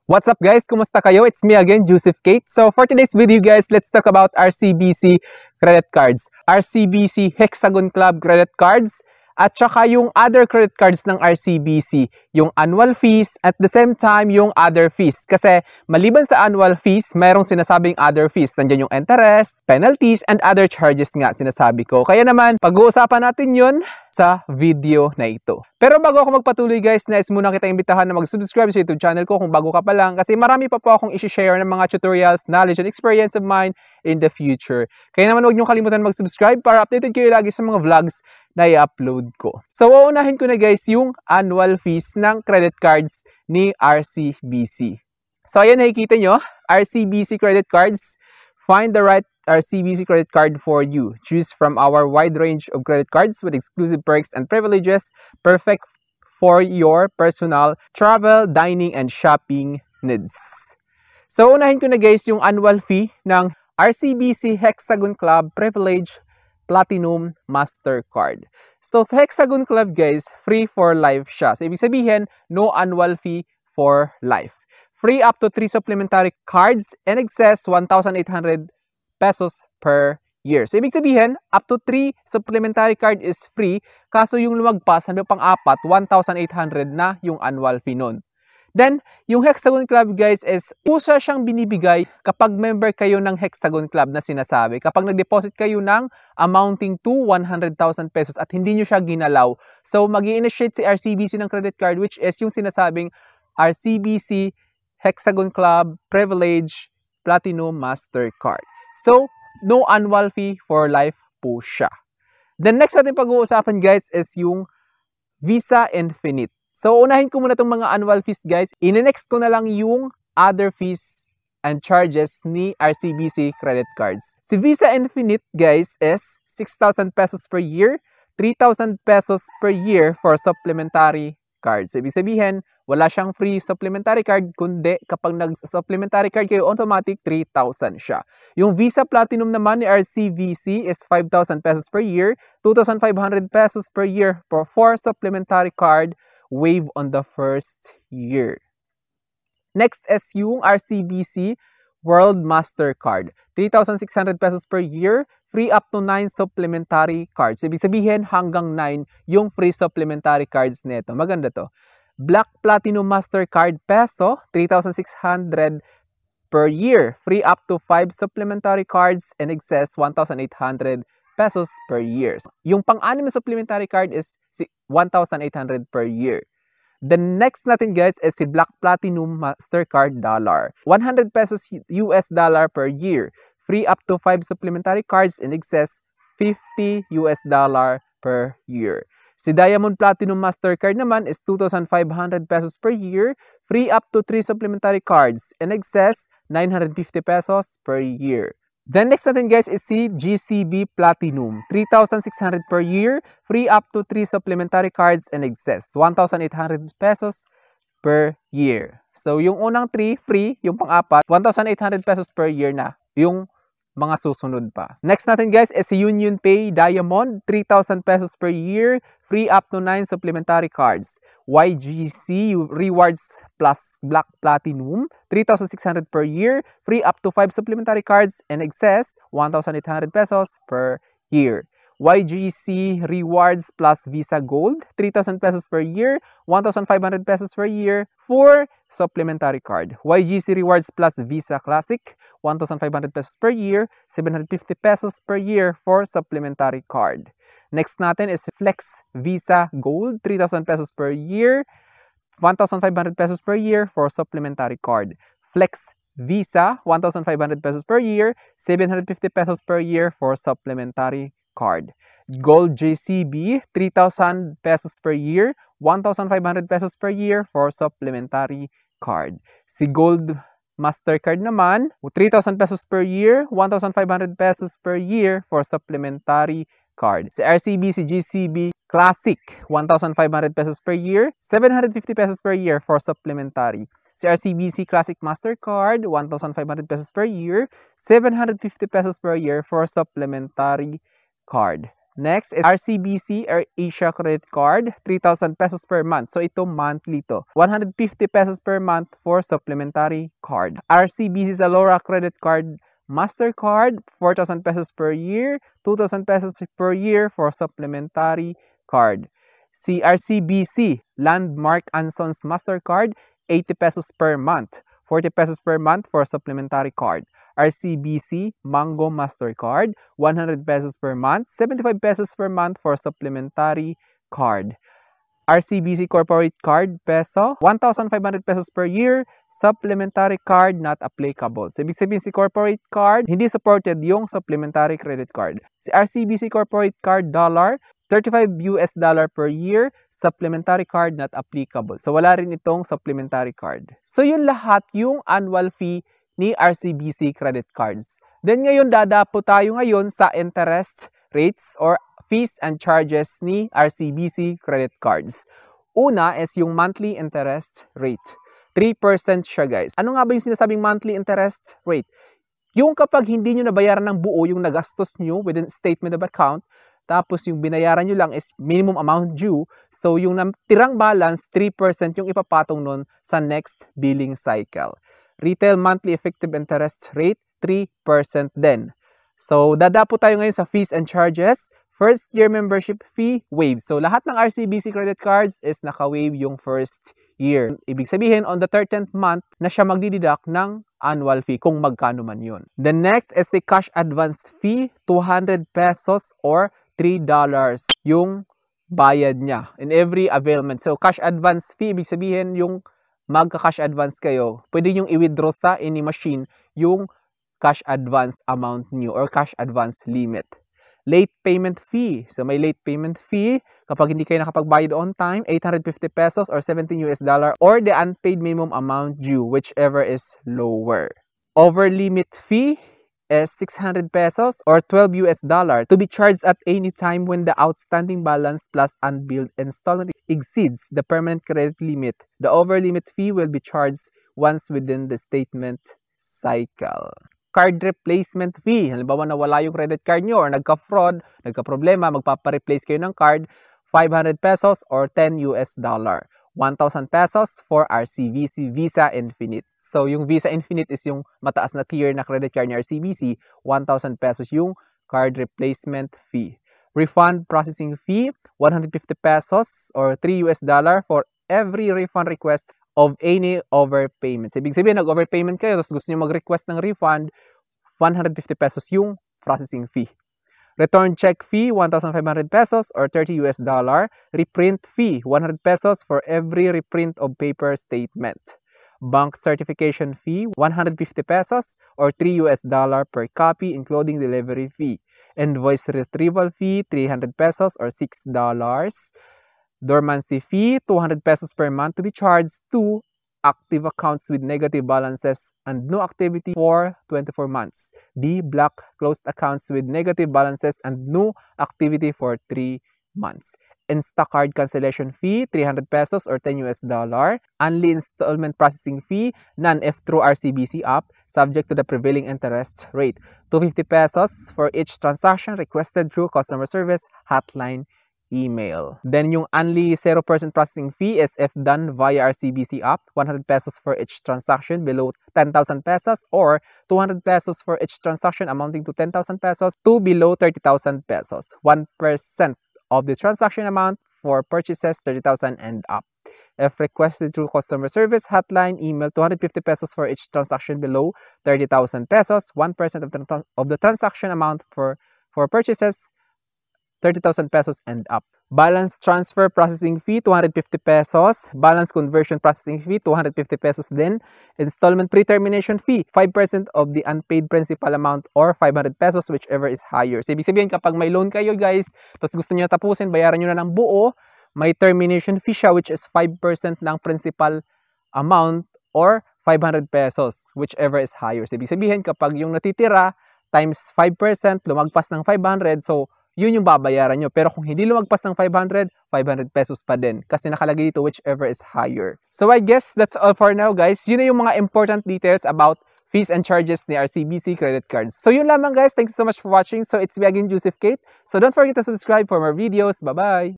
What's up guys? Kumusta kayo? It's me again, Joseph Kate. So for today's video guys, let's talk about RCBC credit cards. RCBC Hexagon Club credit cards at saka yung other credit cards ng RCBC, yung annual fees at the same time yung other fees. Kasi maliban sa annual fees, mayroong sinasabing other fees. Nandiyan yung interest, penalties, and other charges nga sinasabi ko. Kaya naman, pag-uusapan natin yun sa video na ito. Pero bago ako magpatuloy guys, nais muna kita imbitahan na mag-subscribe sa YouTube channel ko kung bago ka pa lang kasi marami pa po akong isi-share ng mga tutorials, knowledge, and experience of mine in the future. Kaya naman huwag niyong kalimutan mag-subscribe para updated kayo lagi sa mga vlogs na i-upload ko. So, uunahin ko na guys yung annual fees ng credit cards ni RCBC. So, ayan nakikita nyo, RCBC credit cards. Find the right RCBC credit card for you. Choose from our wide range of credit cards with exclusive perks and privileges, perfect for your personal travel, dining, and shopping needs. So, unahin ko na guys yung annual fee ng RCBC Hexagon Club Privilege Platinum Mastercard. So, sa Hexagon Club guys, free for life siya. So, ibig sabihin, no annual fee for life. Free up to 3 supplementary cards and excess 1,800 pesos per year. So, ibig sabihin, up to 3 supplementary card is free, kaso yung lumagpas, hanggang pang-apat, 1,800 na yung annual fee nun. Then, yung Hexagon Club guys is, usa siyang binibigay kapag member kayo ng Hexagon Club na sinasabi. Kapag nag-deposit kayo ng amounting to 100,000 pesos at hindi nyo siya ginalaw. So, mag-i-initiate si RCBC ng credit card which is yung sinasabing RCBC Hexagon Club Privilege Platinum Mastercard. So, no annual fee for life po siya. The next natin pag-uusapan guys is yung Visa Infinite. So, unahin ko muna itong mga annual fees guys. In-next ko na lang yung other fees and charges ni RCBC credit cards. Si Visa Infinite guys is 6,000 pesos per year, 3,000 pesos per year for supplementary cards. So, ibig sabihin, wala siyang free supplementary card, kundi kapag nag-supplementary card kayo, automatic 3,000 siya. Yung Visa Platinum naman ni RCBC is 5,000 pesos per year, 2,500 pesos per year for 4 supplementary card, waive on the first year. Next is yung RCBC World Mastercard, 3,600 pesos per year, free up to 9 supplementary cards. Ibig sabihin, hanggang 9 yung free supplementary cards nito. Maganda to. Black Platinum Mastercard Peso, 3,600 per year. Free up to 5 supplementary cards and excess 1,800 pesos per year. Yung pang-anim na supplementary card is 1,800 per year. The next natin guys is si Black Platinum Mastercard Dollar. 100 pesos US dollar per year. Free up to 5 supplementary cards in excess 50 US dollar per year. Si Diamond Platinum Mastercard naman is 2,500 pesos per year. Free up to 3 supplementary cards in excess 950 pesos per year. Then next natin guys is si GCB Platinum, 3,600 per year, free up to 3 supplementary cards and excess 1,800 pesos per year. So yung unang 3 free, yung pang-apat 1,800 pesos per year na yung mga susunod pa. Next natin guys is si Union Pay Diamond, 3,000 pesos per year, free up to 9 supplementary cards. YGC Rewards Plus Black Platinum, 3,600 per year, free up to 5 supplementary cards and excess 1,800 pesos per year. YGC Rewards Plus Visa Gold, 3,000 pesos per year, 1,500 pesos per year for supplementary card. YGC Rewards Plus Visa Classic, 1,500 pesos per year, 750 pesos per year for supplementary card. Next natin is Flex Visa Gold, 3,000 pesos per year, 1,500 pesos per year for supplementary card. Flex Visa, 1,500 pesos per year, 750 pesos per year for supplementary card. Gold JCB, 3,000 pesos per year, 1,500 pesos per year for supplementary card. Si Gold Mastercard naman, 3,000 pesos per year, 1,500 pesos per year for supplementary card. Si RCBC GCB Classic, 1,500 pesos per year, 750 pesos per year for supplementary. Si RCBC Classic Mastercard, 1,500 pesos per year, 750 pesos per year for supplementary card. Next is RCBC or Asia Credit Card, 3,000 pesos per month. So ito monthly to. 150 pesos per month for supplementary card. RCBC Zalora Credit Card Mastercard, 4,000 pesos per year, 2,000 pesos per year for supplementary card. RCBC Landmark Ansons Mastercard, 80 pesos per month, 40 pesos per month for supplementary card. RCBC Mango Mastercard, 100 pesos per month, 75 pesos per month for supplementary card. RCBC Corporate Card Peso, 1,500 pesos per year, supplementary card not applicable. So, ibig sabihin si Corporate Card, hindi supported yung supplementary credit card. Si RCBC Corporate Card Dollar, $35 per year, supplementary card not applicable. So, wala rin itong supplementary card. So, yun lahat yung annual fee ni RCBC credit cards. Then ngayon dadapo tayo ngayon sa interest rates or fees and charges ni RCBC credit cards. Una is yung monthly interest rate. 3% siya guys. Ano nga ba yung sinasabing monthly interest rate? Yung kapag hindi nyo nabayaran ng buo yung nagastos nyo within statement of account, tapos yung binayaran nyo lang is minimum amount due, so yung tirang balance, 3% yung ipapatong nun sa next billing cycle. Retail monthly effective interest rate, 3% din. So, dadapo tayo ngayon sa fees and charges. First year membership fee, waive. So, lahat ng RCBC credit cards is naka-waive yung first year. Ibig sabihin, on the 13th month na siya magdideduct ng annual fee kung magkano man yun. The next is the cash advance fee, 200 pesos or $3 yung bayad niya in every availment. So, cash advance fee, ibig sabihin yung magka-cash advance kayo, pwede yung i-withdraw sa any machine yung cash advance amount niyo or cash advance limit. Late payment fee. So, may late payment fee. Kapag hindi kayo nakapagbayad on time, 850 pesos or $17 or the unpaid minimum amount due, whichever is lower. Over limit fee is 600 pesos or $12 to be charged at any time when the outstanding balance plus unbilled installment exceeds the permanent credit limit. The over limit fee will be charged once within the statement cycle. Card replacement fee. Halimbawa nawala yung credit card nyo or nagka-fraud, nagka-problema, magpapareplace kayo ng card, 500 pesos or $10. 1,000 pesos for RCBC Visa Infinite. So, yung Visa Infinite is yung mataas na tier na credit card ni RCBC, 1,000 pesos yung card replacement fee. Refund processing fee, 150 pesos or $3 for every refund request of any overpayment. So, ibig sabihin, nag-overpayment kayo, tapos gusto nyo mag-request ng refund, 150 pesos yung processing fee. Return check fee, 1,500 pesos or $30. Reprint fee, 100 pesos for every reprint of paper statement. Bank certification fee, 150 pesos or $3 per copy including delivery fee. Invoice retrieval fee, 300 pesos or $6. Dormancy fee, 200 pesos per month to be charged to active accounts with negative balances and no activity for 24 months. B. Black closed accounts with negative balances and no activity for 3 months. Instacard cancellation fee, 300 pesos or $10. Only installment processing fee, non-F through RCBC app, subject to the prevailing interest rate. 250 pesos for each transaction requested through customer service hotline email. Then yung only 0% processing fee is if done via RCBC app, 100 pesos for each transaction below 10,000 pesos or 200 pesos for each transaction amounting to 10,000 pesos to below 30,000 pesos. 1% of the transaction amount for purchases 30,000 and up. If requested through customer service hotline email, 250 pesos for each transaction below 30,000 pesos, 1% of the transaction amount for purchases 30,000 pesos and up. Balance transfer processing fee, 250 pesos. Balance conversion processing fee, 250 pesos din. Installment pre-termination fee, 5% of the unpaid principal amount or 500 pesos, whichever is higher. So, ibig sabihin, kapag may loan kayo guys, tapos gusto niyo tapusin, bayaran nyo na ng buo, may termination fee siya, which is 5% ng principal amount or 500 pesos, whichever is higher. So, ibig sabihin, kapag yung natitira times 5%, lumagpas ng 500, so, yun yung babayaran nyo. Pero kung hindi lumagpas ng 500, 500 pesos pa din. Kasi nakalagay dito whichever is higher. So I guess that's all for now guys. Yun na yung mga important details about fees and charges ni RCBC credit cards. So yun lamang guys. Thank you so much for watching. So it's me again, Joseph Kate. So don't forget to subscribe for more videos. Bye-bye!